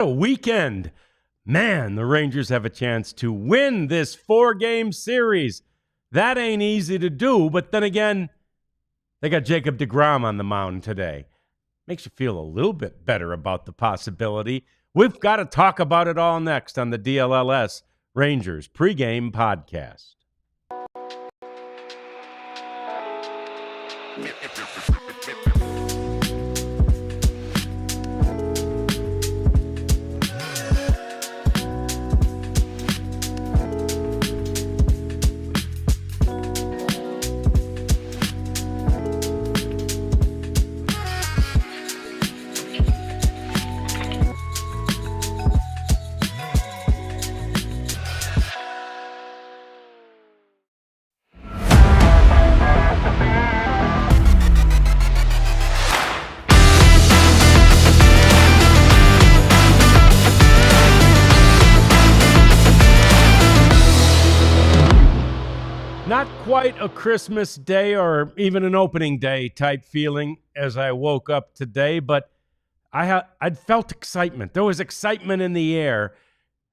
A weekend. Man, the Rangers have a chance to win this 4-game series. That ain't easy to do, but then again, they got Jacob deGrom on the mound today. Makes you feel a little bit better about the possibility. We've got to talk about it all next on the DLLS Rangers pregame podcast. Not quite a Christmas day or even an opening day type feeling as I woke up today, but I'd felt excitement. There was excitement in the air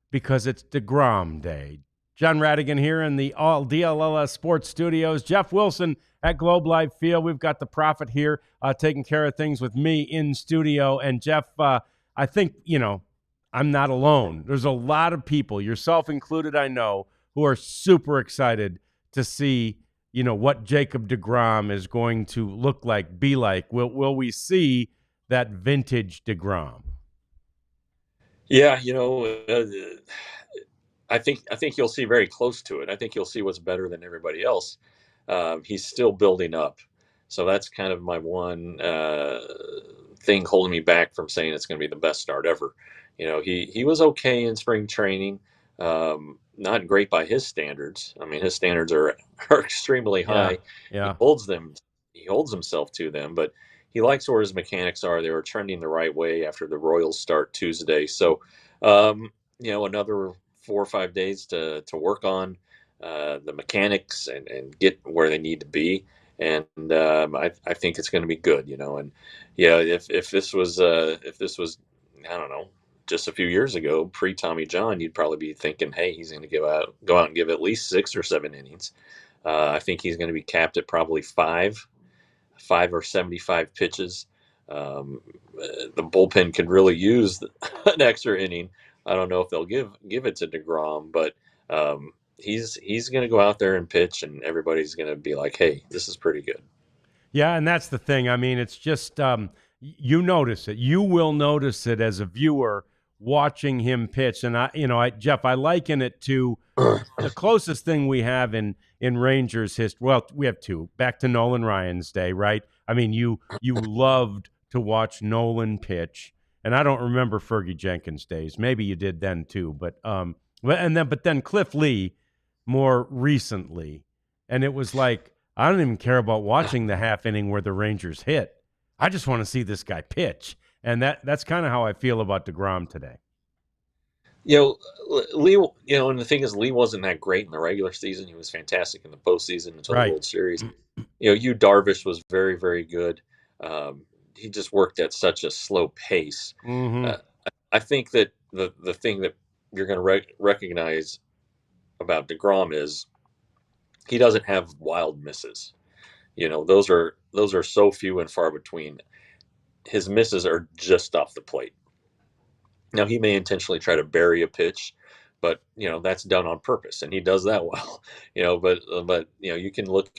because it's deGrom Day. John Radigan here in the all DLLS Sports Studios. Jeff Wilson at Globe Life Field. We've got the Prophet here taking care of things with me in studio. And Jeff, I think, I'm not alone. There's a lot of people, yourself included, I know, who are super excited to see, what Jacob deGrom is going to look like, be like. Will we see that vintage deGrom? Yeah, I think you'll see very close to it. I think you'll see what's better than everybody else. He's still building up, so that's kind of my one thing holding me back from saying it's going to be the best start ever. He was okay in spring training. Not great by his standards. I mean, his standards are extremely high. Yeah. He holds himself to them, but he likes where his mechanics are. They were trending the right way after the Royals start Tuesday. So, another 4 or 5 days to work on the mechanics and get where they need to be. And I think it's going to be good, And if this was I don't know, just a few years ago, pre-Tommy John, you'd probably be thinking, hey, he's going to go out and give at least 6 or 7 innings. I think he's going to be capped at probably 5 or 75 pitches. The bullpen could really use an extra inning. I don't know if they'll give it to deGrom, but he's going to go out there and pitch, and everybody's going to be like, hey, this is pretty good. Yeah, and that's the thing. I mean, it's just you notice it. You will notice it as a viewer watching him pitch. And Jeff, I liken it to the closest thing we have in Rangers history. Well, we have two. Back to Nolan Ryan's day, right? I mean, you loved to watch Nolan pitch, and I don't remember Fergie Jenkins' days. Maybe you did then too, but then Cliff Lee more recently, and it was like I don't even care about watching the half inning where the Rangers hit. I just want to see this guy pitch. And that's kind of how I feel about deGrom today. Lee, and the thing is, Lee wasn't that great in the regular season. He was fantastic in the postseason until the World Series. Darvish was very, very good. He just worked at such a slow pace. Mm-hmm. I think that the thing that you're going to recognize about deGrom is he doesn't have wild misses. Those are so few and far between. His misses are just off the plate. Now, he may intentionally try to bury a pitch, but that's done on purpose, and he does that well. But you can look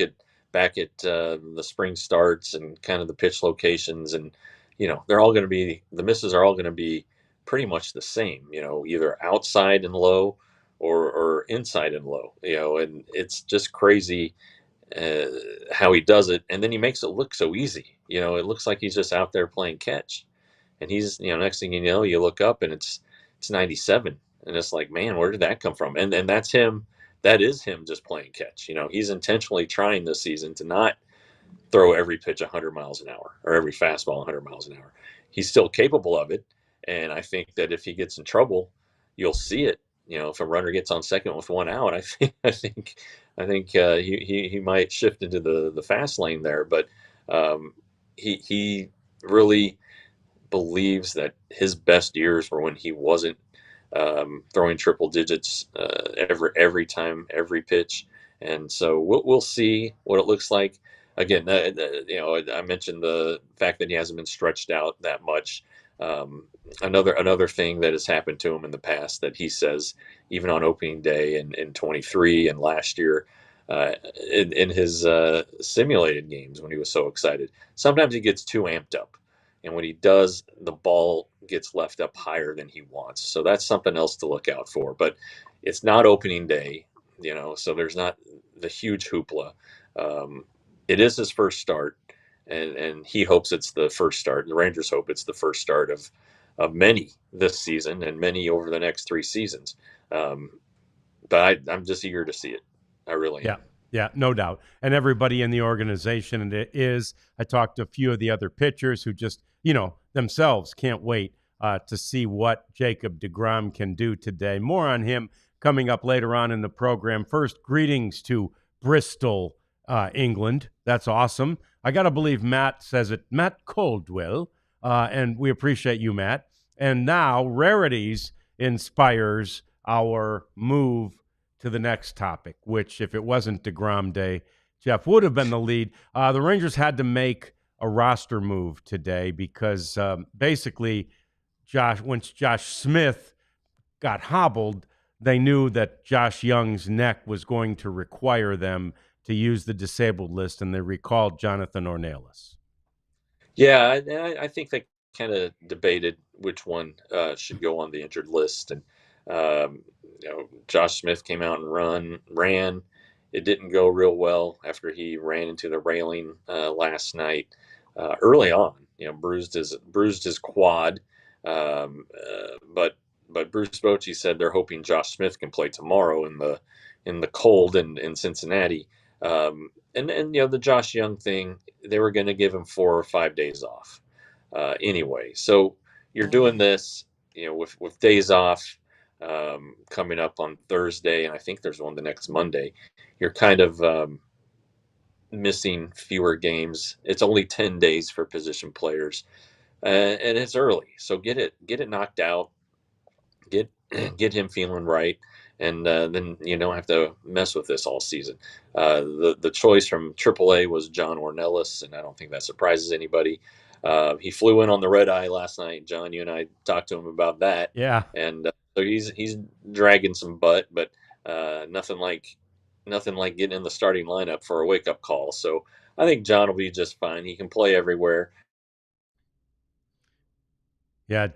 back at the spring starts and kind of the pitch locations, and they're all going to be, the misses are all going to be pretty much the same. Either outside and low or inside and low. And it's just crazy how he does it, and then he makes it look so easy. It looks like he's just out there playing catch, and he's next thing you know, you look up and it's 97, and it's like, man, where did that come from? And that's him. That is him just playing catch. He's intentionally trying this season to not throw every pitch 100 miles an hour or every fastball 100 miles an hour. He's still capable of it, and I think that if he gets in trouble, you'll see it. If a runner gets on second with 1 out, I think he might shift into the fast lane there. But he really believes that his best years were when he wasn't throwing triple digits every time, every pitch. And so we'll see what it looks like. Again, I mentioned the fact that he hasn't been stretched out that much. Um, another thing that has happened to him in the past that he says, even on opening day in 23 and last year, in his simulated games when he was so excited, sometimes he gets too amped up. And when he does, the ball gets left up higher than he wants. So that's something else to look out for. But it's not opening day, so there's not the huge hoopla. Um, it is his first start, and he hopes it's the first start. The Rangers hope it's the first start of many this season and many over the next 3 seasons. Um, but I'm just eager to see it. I really Yeah. am. Yeah, no doubt. And everybody in the organization, and it is, I talked to a few of the other pitchers who just, themselves can't wait to see what Jacob deGrom can do today. More on him coming up later on in the program. First, greetings to Bristol, England. That's awesome. I got to believe Matt says it, Matt Coldwell, and we appreciate you, Matt. And now, Rarities inspires our move to the next topic, which, if it wasn't DeGrom Day, Jeff, would have been the lead. The Rangers had to make a roster move today because basically, once Josh Smith got hobbled, they knew that Josh Young's neck was going to require them to use the disabled list, and they recalled Jonathan Ornelas. Yeah, I think they kind of debated which one should go on the injured list, and Josh Smith came out and ran. It didn't go real well after he ran into the railing last night. Early on, bruised his quad, but Bruce Bochy said they're hoping Josh Smith can play tomorrow in the cold in Cincinnati. And the Josh Young thing, they were going to give him 4 or 5 days off anyway. So you're doing this, with days off coming up on Thursday, and I think there's one the next Monday. You're kind of missing fewer games. It's only 10 days for position players, and it's early, so get it knocked out, get get him feeling right, and then you don't have to mess with this all season. The choice from AAA was John Ornelas, and I don't think that surprises anybody. He flew in on the red eye last night. John, you and I talked to him about that, Yeah. and so he's dragging some butt, but nothing like getting in the starting lineup for a wake up call. So I think John will be just fine. He can play everywhere. Yeah.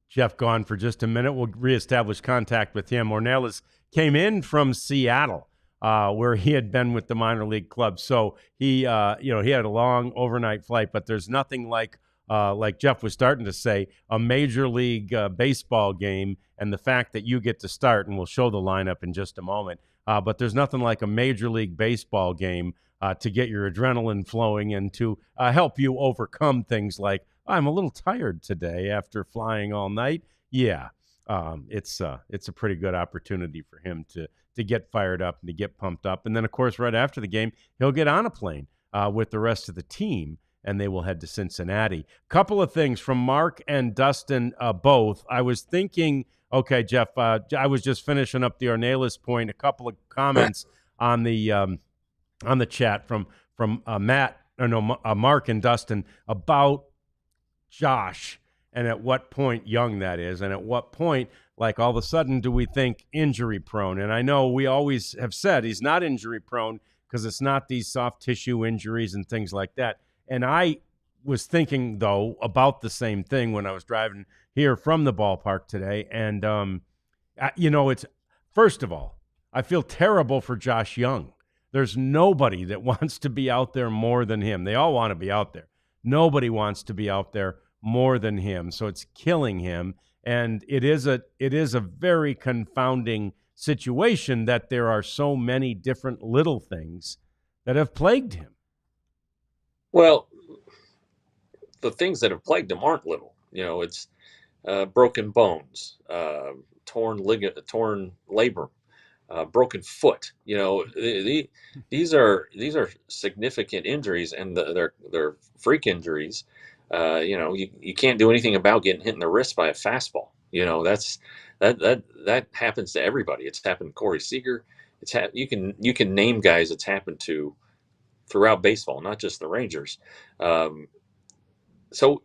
Jeff gone for just a minute. We'll reestablish contact with him. Ornelas came in from Seattle, where he had been with the minor league club. So he had a long overnight flight. But there's nothing like Jeff was starting to say, a major league baseball game, and the fact that you get to start. And we'll show the lineup in just a moment. But there's nothing like a major league baseball game to get your adrenaline flowing and to help you overcome things like, I'm a little tired today after flying all night. Yeah, it's a pretty good opportunity for him to get fired up and to get pumped up. And then, of course, right after the game, he'll get on a plane with the rest of the team, and they will head to Cincinnati. Couple of things from Mark and Dustin both. I was thinking, okay, Jeff, I was just finishing up the Ornelas point. A couple of comments on the chat from Mark and Dustin about Josh, and at what point Young, that is, and at what point, like, all of a sudden do we think injury prone? And I know we always have said he's not injury prone because it's not these soft tissue injuries and things like that. And I was thinking, though, about the same thing when I was driving here from the ballpark today. And, it's, first of all, I feel terrible for Josh Young. There's nobody that wants to be out there more than him. They all want to be out there. Nobody wants to be out there more than him. So it's killing him. And it is a very confounding situation that there are so many different little things that have plagued him. Well, the things that have plagued him aren't little. It's broken bones, torn labrum, broken foot. These are significant injuries, and they're freak injuries. You can't do anything about getting hit in the wrist by a fastball. That happens to everybody. It's happened to Corey Seager. You can name guys it's happened to throughout baseball, not just the Rangers. Um, so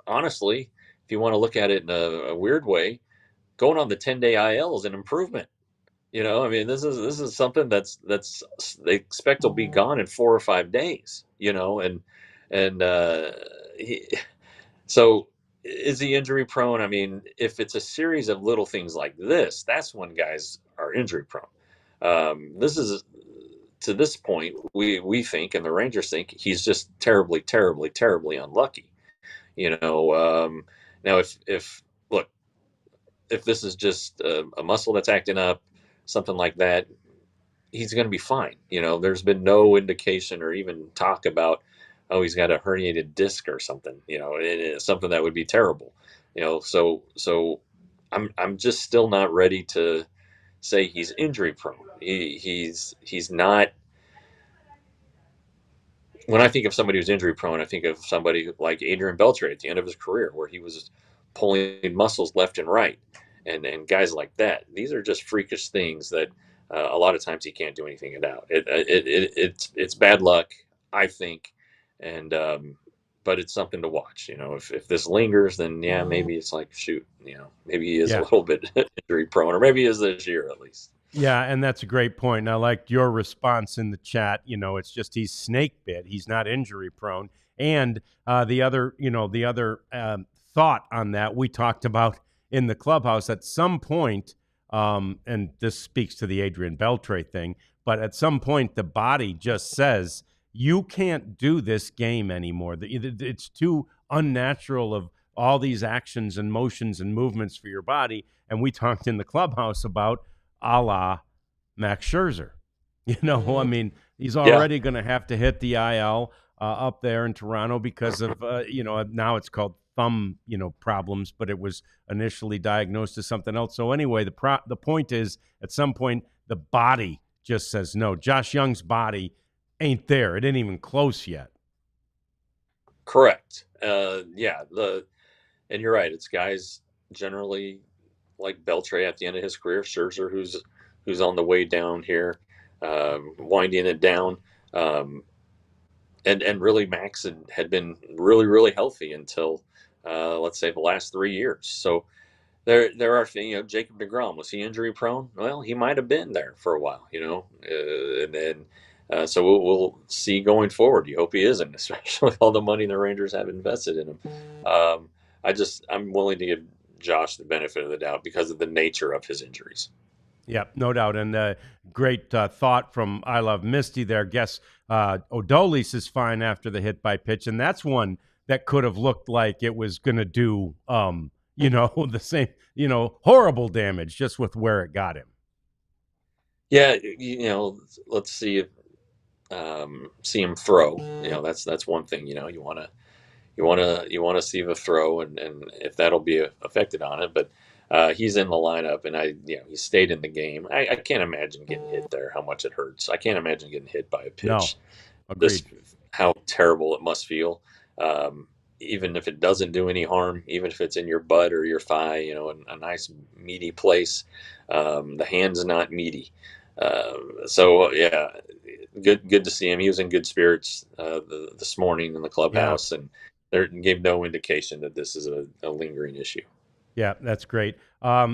honestly, if you want to look at it in a weird way, going on the 10-day IL is an improvement. I mean, this is something that's they expect will be gone in 4 or 5 days. And so is he injury prone? I mean, if it's a series of little things like this, that's when guys are injury prone. This is to this point, we think, and the Rangers think he's just terribly, terribly, terribly unlucky. Now if look, if this is just a muscle that's acting up, something like that, he's going to be fine. There's been no indication or even talk about, oh, he's got a herniated disc or something. It is something that would be terrible. So I'm just still not ready to say he's injury prone. He's not. When I think of somebody who's injury prone, I think of somebody like Adrian Beltre at the end of his career, where he was pulling muscles left and right, and guys like that. These are just freakish things that a lot of times he can't do anything about. It's bad luck, I think, and but it's something to watch. If this lingers, then yeah, maybe it's like, shoot, maybe he is a Yeah. little bit injury prone, or maybe he is this year at least. Yeah, and that's a great point. And I liked your response in the chat. It's just he's snake bit. He's not injury prone. And the other thought on that we talked about in the clubhouse at some point, and this speaks to the Adrian Beltre thing, but at some point the body just says you can't do this game anymore. It's too unnatural of all these actions and motions and movements for your body. And we talked in the clubhouse about a la Max Scherzer. I mean, he's Yeah, already going to have to hit the IL up there in Toronto because of, now it's called thumb, problems, but it was initially diagnosed as something else. So anyway, the point is, at some point, the body just says no. Josh Young's body ain't there. It ain't even close yet. correct. Yeah, and you're right. It's guys generally like Beltre at the end of his career, Scherzer who's on the way down here, winding it down, and really Max had been really really healthy until let's say the last 3 years. So there are things. Jacob DeGrom, was he injury prone? Well, he might have been there for a while. And then. So we'll see going forward. You hope he isn't, especially with all the money the Rangers have invested in him. Um, I'm willing to give Josh the benefit of the doubt because of the nature of his injuries. Yeah, no doubt. And great thought from I Love Misty there. Guess Odolis is fine after the hit by pitch. And that's one that could have looked like it was going to do, the same, horrible damage just with where it got him. Yeah, let's see him throw. That's one thing. You want to see the throw, and if that'll be affected on it. But he's in the lineup, and he stayed in the game. I can't imagine getting hit there. How much it hurts. I can't imagine getting hit by a No, pitch. agreed. Just how terrible it must feel. Um, Even if it doesn't do any harm, even if it's in your butt or your thigh, a nice meaty place. The hand's not meaty. So yeah, good to see him. He was in good spirits this morning in the Yeah. clubhouse, and there gave no indication that this is a lingering issue. Yeah, that's great.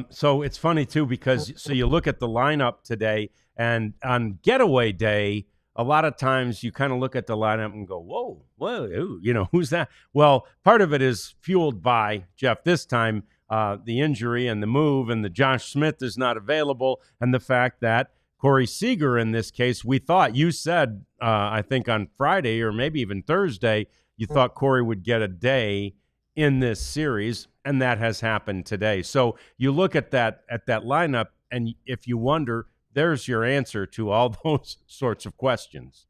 So it's funny too because so you look at the lineup today, and on getaway day, a lot of times you kind of look at the lineup and go, "Whoa, ooh, who's that?" Well, part of it is fueled by Jeff. This time, the injury and the move, and the Josh Smith is not available, and the fact that Corey Seager, in this case, we thought you said, I think on Friday or maybe even Thursday, you thought Corey would get a day in this series, and that has happened today. So you look at that lineup, and if you wonder, there's your answer to all those sorts of questions.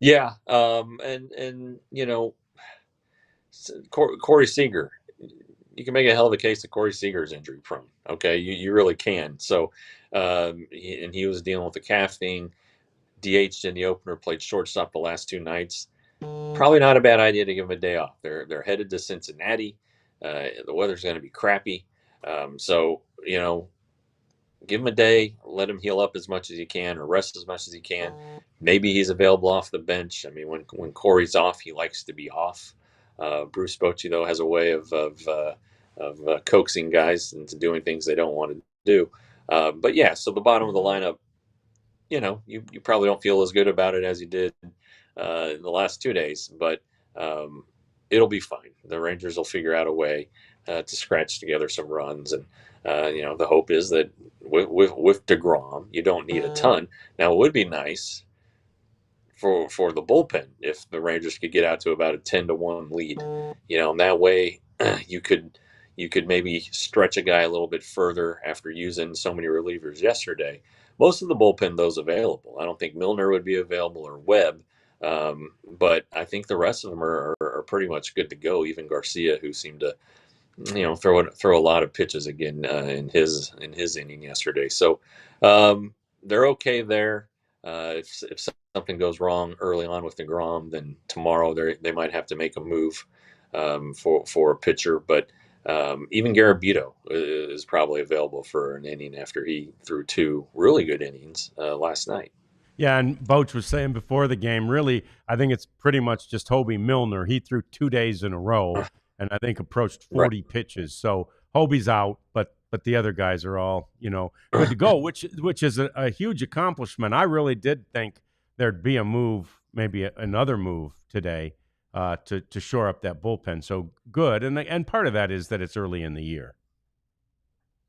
Yeah, and Corey Seager, you can make a hell of a case that Corey Seager is injury prone. Okay, you really can. So, and he was dealing with the calf thing. DH'd in the opener, played shortstop the last 2 nights. probably not a bad idea to give them a day off. They're headed to Cincinnati. The weather's going to be crappy, so give him a day, let him heal up as much as he can, or rest as much as he can. Maybe he's available off the bench. I mean, when Corey's off, he likes to be off. Bruce Bochy, though, has a way of coaxing guys into doing things they don't want to do. But yeah, so the bottom of the lineup, you probably don't feel as good about it as you did in the last 2 days, but um, it'll be fine. The Rangers will figure out a way to scratch together some runs, and the hope is that with DeGrom, you don't need a ton. Now, it would be nice for the bullpen if the Rangers could get out to about a 10-1 lead. And that way you could maybe stretch a guy a little bit further after using so many relievers yesterday. Most of the bullpen, those available. I don't think Milner would be available or Webb, but I think the rest of them are pretty much good to go. Even Garcia, who seemed to throw a lot of pitches again in his inning yesterday. So they're okay there. If something goes wrong early on with DeGrom, then tomorrow they might have to make a move for a pitcher. But even Garabito is probably available for an inning after he threw two really good innings last night. Yeah, and Boach was saying before the game, really, I think it's pretty much just Hobie Milner. He threw 2 days in a row, and I think approached Right. 40 pitches. So Hobie's out, but the other guys are all good to go, which is a huge accomplishment. I really did think there'd be a move, maybe another move today to shore up that bullpen. So good, and part of that is that it's early in the year.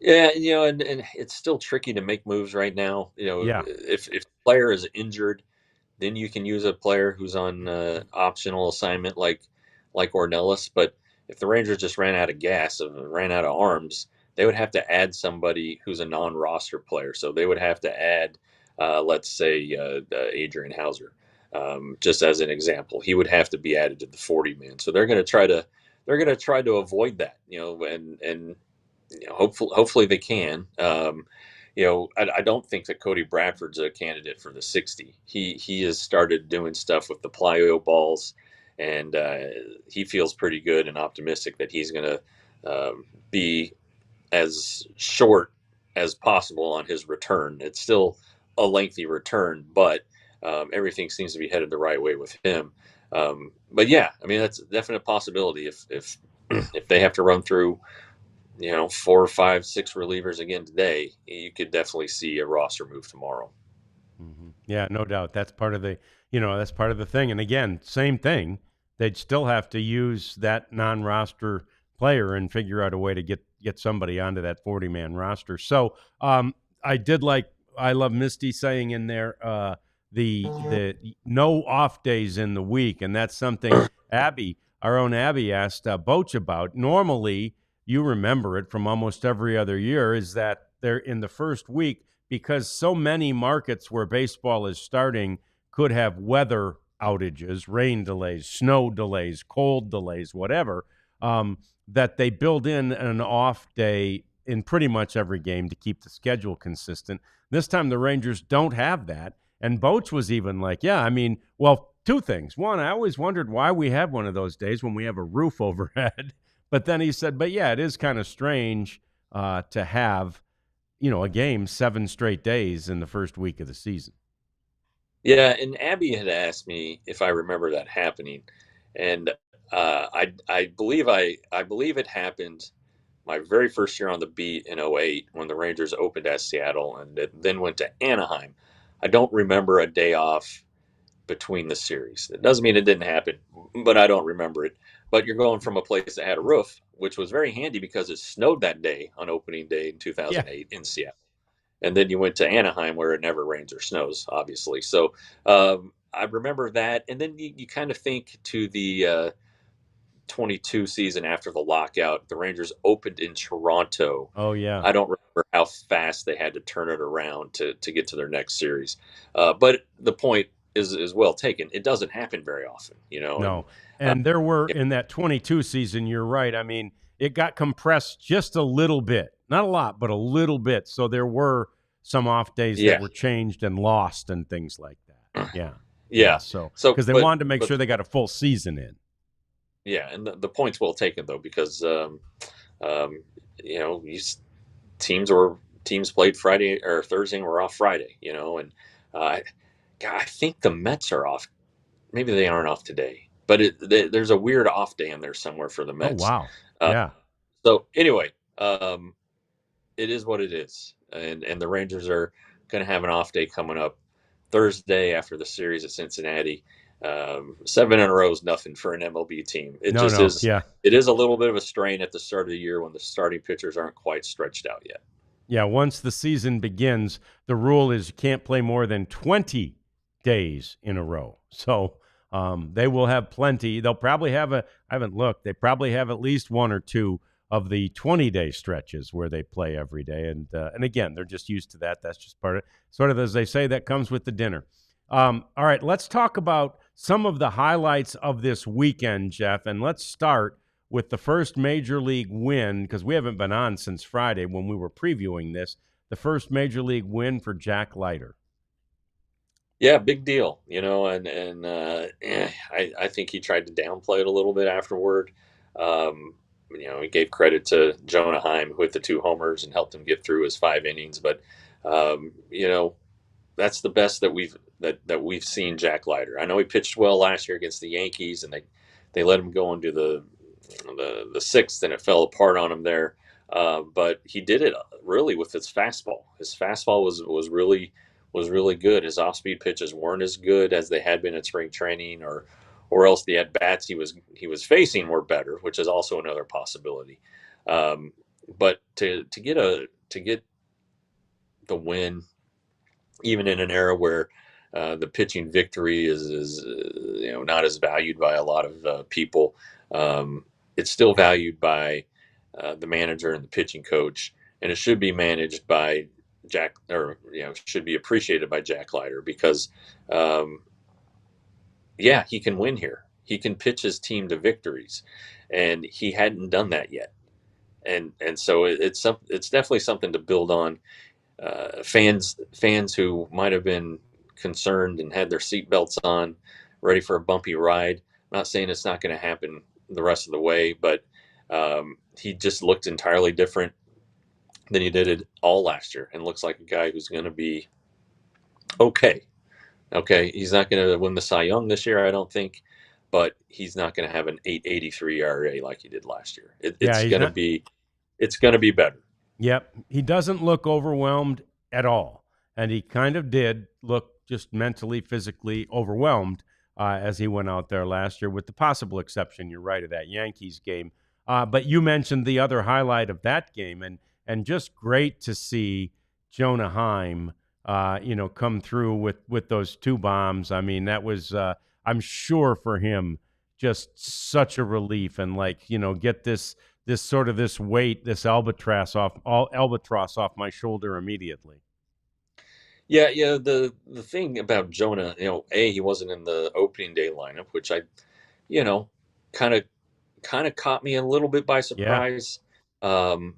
Yeah, and it's still tricky to make moves right now. Yeah, If the player is injured, then you can use a player who's on optional assignment like Ornelas. But if the Rangers just ran out of gas and ran out of arms, they would have to add somebody who's a non-roster player. So they would have to add, let's say, Adrian Hauser, just as an example. He would have to be added to the 40-man. So they're going to try to avoid that, and hopefully they can. I don't think that Cody Bradford's a candidate for the 60. He has started doing stuff with the plyo balls, and he feels pretty good and optimistic that he's going to be as short as possible on his return. It's still a lengthy return, but everything seems to be headed the right way with him. But yeah, I mean that's a definite possibility if if they have to run through 4, 5, 6 relievers again today, you could definitely see a roster move tomorrow. Yeah, no doubt. That's part of the thing. And again, same thing. They'd still have to use that non-roster player and figure out a way to get somebody onto that 40-man roster. So I love Misty saying in there the no off days in the week, and that's something our own Abby asked Boach about. Normally, you remember it from almost every other year, is that they're in the first week, because so many markets where baseball is starting could have weather outages, rain delays, snow delays, cold delays, whatever, that they build in an off day in pretty much every game to keep the schedule consistent. This time the Rangers don't have that. And Boach was even like, yeah, I mean, well, 2 things. One, I always wondered why we have one of those days when we have a roof overhead. But then he said, but yeah, it is kind of strange to have, a game 7 straight days in the first week of the season. Yeah, and Abby had asked me if I remember that happening, and I believe it happened my very first year on the beat in '08 when the Rangers opened at Seattle and then went to Anaheim. I don't remember a day off between the series. It doesn't mean it didn't happen, but I don't remember it. But you're going from a place that had a roof, which was very handy because it snowed that day on opening day in Yeah. 2008 in Seattle. And then you went to Anaheim where it never rains or snows, obviously. So I remember that. And then you kind of think to the 22 season after the lockout, the Rangers opened in Toronto. Oh, yeah. I don't remember how fast they had to turn it around to get to their next series. But the point is well taken. It doesn't happen very often, No. uh, And there were, yeah, in that 22 season, you're right. I mean, it got compressed just a little bit. Not a lot, but a little bit. So there were some off days that yeah. were changed and lost and things like that. Yeah. Yeah, Yeah. so So, because they wanted to make but sure they got a full season in. yeah, and the point's well taken though, because um, you know, teams were teams played Friday or Thursday and were off Friday. And uh, God, I think the Mets are off. Maybe they aren't off today, but there's a weird off day in there somewhere for the Oh Mets. wow, Uh, yeah. so anyway, it is what it is, and the Rangers are going to have an off day coming up Thursday after the series at Cincinnati. 7 in a row is nothing for an MLB team. It No, just no, is. yeah. It is a little bit of a strain at the start of the year when the starting pitchers aren't quite stretched out yet. Yeah, once the season begins, the rule is you can't play more than 20 days in a row. So they will have plenty. They'll probably have I haven't looked, they probably have at least one or two of the 20-day stretches where they play every day. And again, they're just used to that. That's just part of it. Sort of, as they say, that comes with the dinner. All right, let's talk about some of the highlights of this weekend, Jeff. And let's start with the first major league win, because we haven't been on since Friday when we were previewing this, the first major league win for Jack Leiter. Yeah, big deal. I think he tried to downplay it a little bit afterward. He gave credit to Jonah Heim, who hit the 2 homers and helped him get through his 5 innings. But um, you know, that's the best that we've seen Jack Leiter. I know he pitched well last year against the Yankees, and they let him go into the sixth, and it fell apart on him there. But he did it really with his fastball. His fastball was really good. His off-speed pitches weren't as good as they had been at spring training, or else the at bats he was facing were better, which is also another possibility. Um, but to get the win, even in an era where the pitching victory is not as valued by a lot of people. It's still valued by the manager and the pitching coach, and it should be managed by Jack, or should be appreciated by Jack Leiter, because um, yeah, he can win here. He can pitch his team to victories, and he hadn't done that yet. And so it's definitely something to build on. Fans who might have been concerned and had their seatbelts on, ready for a bumpy ride. I'm not saying it's not going to happen the rest of the way, but he just looked entirely different than he did it all last year, and looks like a guy who's going to be okay. Okay, he's not going to win the Cy Young this year, I don't think, but he's not going to have an 8.83 ERA like he did last year. Yeah, It's he's going to not. be it's going to be better. Yep. He doesn't look overwhelmed at all. And he kind of did look just mentally, physically overwhelmed as he went out there last year, with the possible exception, you're right, of that Yankees game. But you mentioned the other highlight of that game, and just great to see Jonah Heim, come through with those 2 bombs. I mean, that was, I'm sure for him, just such a relief, and get this weight, this albatross off my shoulder immediately. Yeah, yeah. The thing about Jonah, he wasn't in the opening day lineup, which you know, kind of kind of caught me a little bit by Yeah, surprise. Um,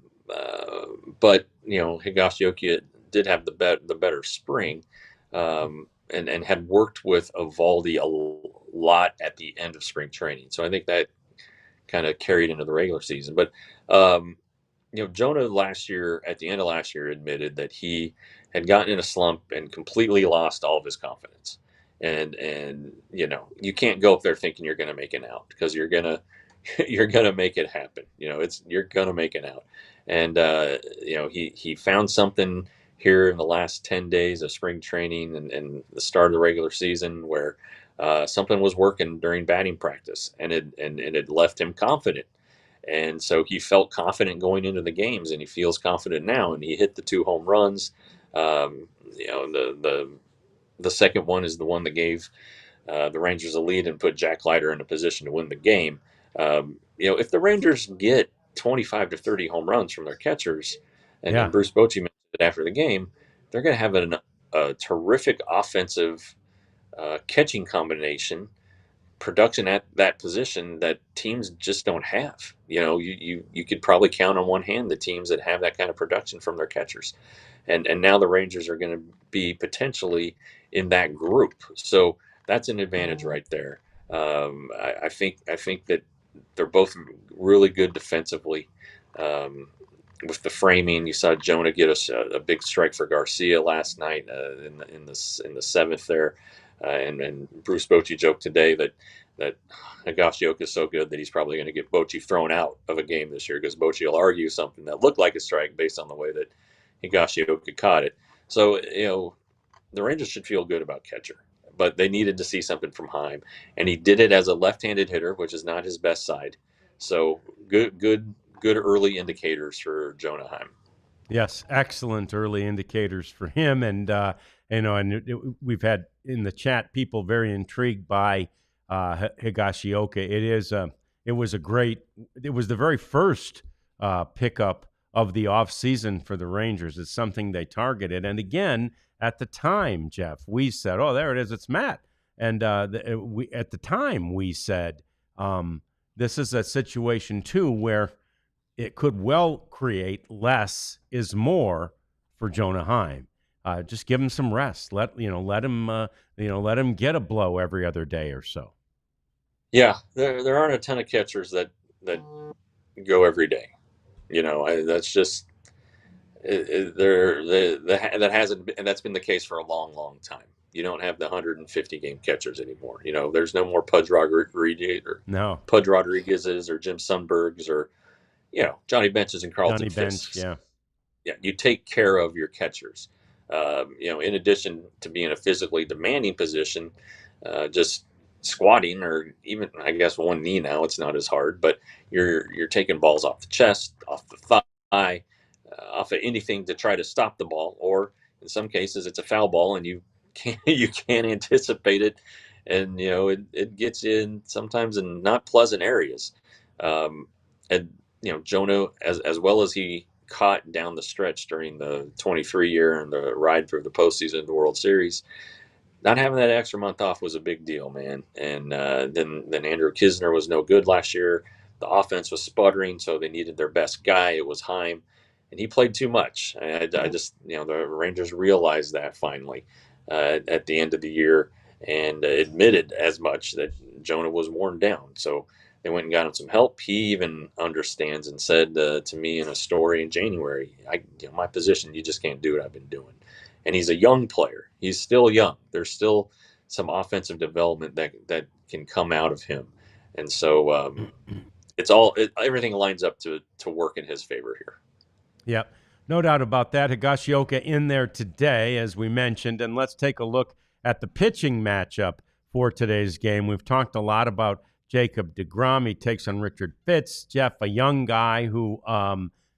but Higashioka did have the better spring, and had worked with Evaldi a lot at the end of spring training. So I think that kind of carried into the regular season. But um, Jonah last year, at the end of last year, admitted that he had gotten in a slump and completely lost all of his confidence. And you can't go up there thinking you're going to make an out, because you're gonna you're gonna make it happen. You're gonna make an out. And he found something here in the last 10 days of spring training, and the start of the regular season, where something was working during batting practice, and it left him confident, and so he felt confident going into the games, and he feels confident now. And he hit the 2 home runs. The second one is the one that gave the Rangers a lead and put Jack Leiter in a position to win the game. If the Rangers get 25 to 30 home runs from their catchers, and yeah, Bruce Bochy mentioned it after the game, they're going to have a terrific offensive catching combination, production at that position, that teams just don't have. You could probably count on one hand the teams that have that kind of production from their catchers, and now the Rangers are going to be potentially in that group. So That's an advantage right there. I think that they're both really good defensively. Um, with the framing, you saw Jonah get us a big strike for Garcia last night in the seventh there, and Bruce Bochy joked today that Higashioka is so good that he's probably going to get Bochy thrown out of a game this year because Bochy will argue something that looked like a strike based on the way that Higashioka caught it. So the Rangers should feel good about catcher, but they needed to see something from Heim, and he did it as a left-handed hitter, which is not his best side. So good early indicators for Jonah Heim. Yes, excellent early indicators for him, and we've had in the chat people very intrigued by Higashioka. It was a great. It was the very first pickup of the offseason for the Rangers. It's something they targeted, and again at the time, Jeff, we said, "Oh, there it is, it's Matt." And we at the time we said, "This is a situation too where." It could well create less is more for Jonah Heim. Just give him some rest. Let him get a blow every other day or so. Yeah, there aren't a ton of catchers that go every day. That's just that hasn't been, and that's been the case for a long time. You don't have the 150 game catchers anymore. There's no more No, Pudge Rodriguez's or Jim Sundberg's or Johnny Bench's and Carlton Johnny Bench, Fisk's. yeah. Yeah, you take care of your catchers. In addition to being a physically demanding position, just squatting or even I guess one knee now it's not as hard, but you're taking balls off the chest, off the thigh, off of anything to try to stop the ball, or in some cases it's a foul ball and you can't anticipate it, and it gets in sometimes in not pleasant areas, and Jonah as well as he caught down the stretch during the 23 year and the ride through the postseason of the World Series. Not having that extra month off was a big deal, man. And then Andrew Kisner was no good last year. The offense was sputtering, so they needed their best guy. It was Heim, and he played too much. I just the Rangers realized that finally at the end of the year and admitted as much that Jonah was worn down. So they went and got him some help. He even understands and said to me in a story in January, my position, you just can't do what I've been doing. And he's a young player. He's still young. There's still some offensive development that can come out of him. And so everything lines up to work in his favor here. Yep. No doubt about that. Higashioka in there today, as we mentioned. And let's take a look at the pitching matchup for today's game. We've talked a lot about Jacob deGrom. He takes on Richard Fitz. Jeff, a young guy who,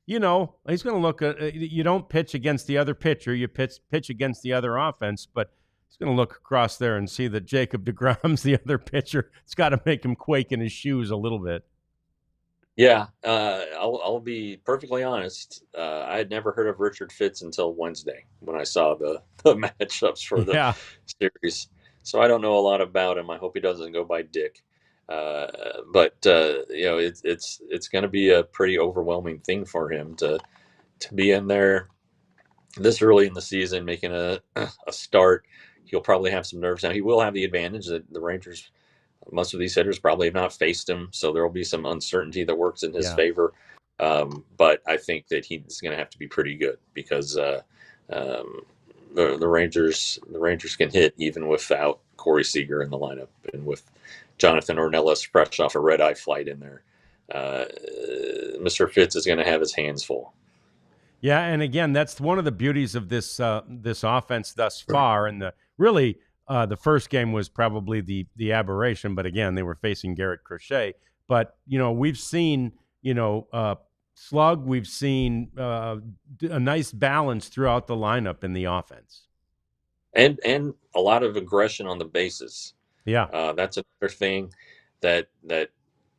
he's going to look at, you don't pitch against the other pitcher. You pitch against the other offense. But he's going to look across there and see that Jacob deGrom's the other pitcher. It's got to make him quake in his shoes a little bit. Yeah, I'll be perfectly honest. I had never heard of Richard Fitz until Wednesday when I saw the matchups for the series. So I don't know a lot about him. I hope he doesn't go by Dick. But it's going to be a pretty overwhelming thing for him to be in there this early in the season, making a start. He'll probably have some nerves. Now he will have the advantage that the Rangers, most of these hitters probably have not faced him, so there will be some uncertainty that works in his favor. But I think that he's going to have to be pretty good because the Rangers can hit even without Corey Seager in the lineup and with Jonathan Ornelas fresh off a red-eye flight in there. Mr. Fitz is going to have his hands full. Yeah, and again, that's one of the beauties of this offense thus far. And the first game was probably the aberration, but again, they were facing Garrett Crochet. But we've seen slug, we've seen a nice balance throughout the lineup in the offense, and a lot of aggression on the bases. Yeah, that's another thing that the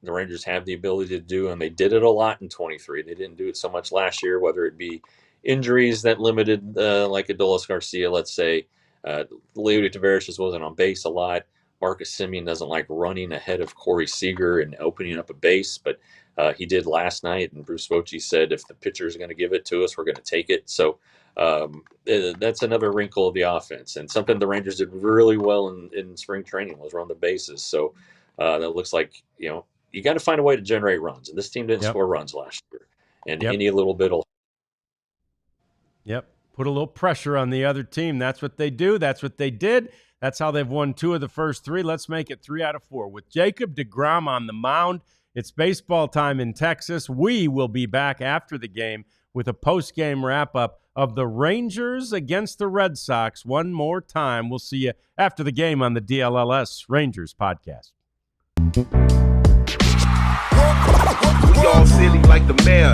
Rangers have the ability to do, and they did it a lot in 23. They didn't do it so much last year, whether it be injuries that limited, like Adolis Garcia, let's say. Leody Taveras just wasn't on base a lot. Marcus Semien doesn't like running ahead of Corey Seager and opening up a base, but He did last night, and Bruce Bochy said if the pitcher is going to give it to us, we're going to take it. So that's another wrinkle of the offense, and something the Rangers did really well in spring training was run the bases. So that looks like, you got to find a way to generate runs, and this team didn't score runs last year, and any little bit will. Yep. Put a little pressure on the other team. That's what they do. That's what they did. That's how they've won 2 of the first 3. Let's make it 3 out of 4. With Jacob deGrom on the mound, it's baseball time in Texas. We will be back after the game with a post-game wrap-up of the Rangers against the Red Sox one more time. We'll see you after the game on the DLLS Rangers podcast. We all silly like the mayor.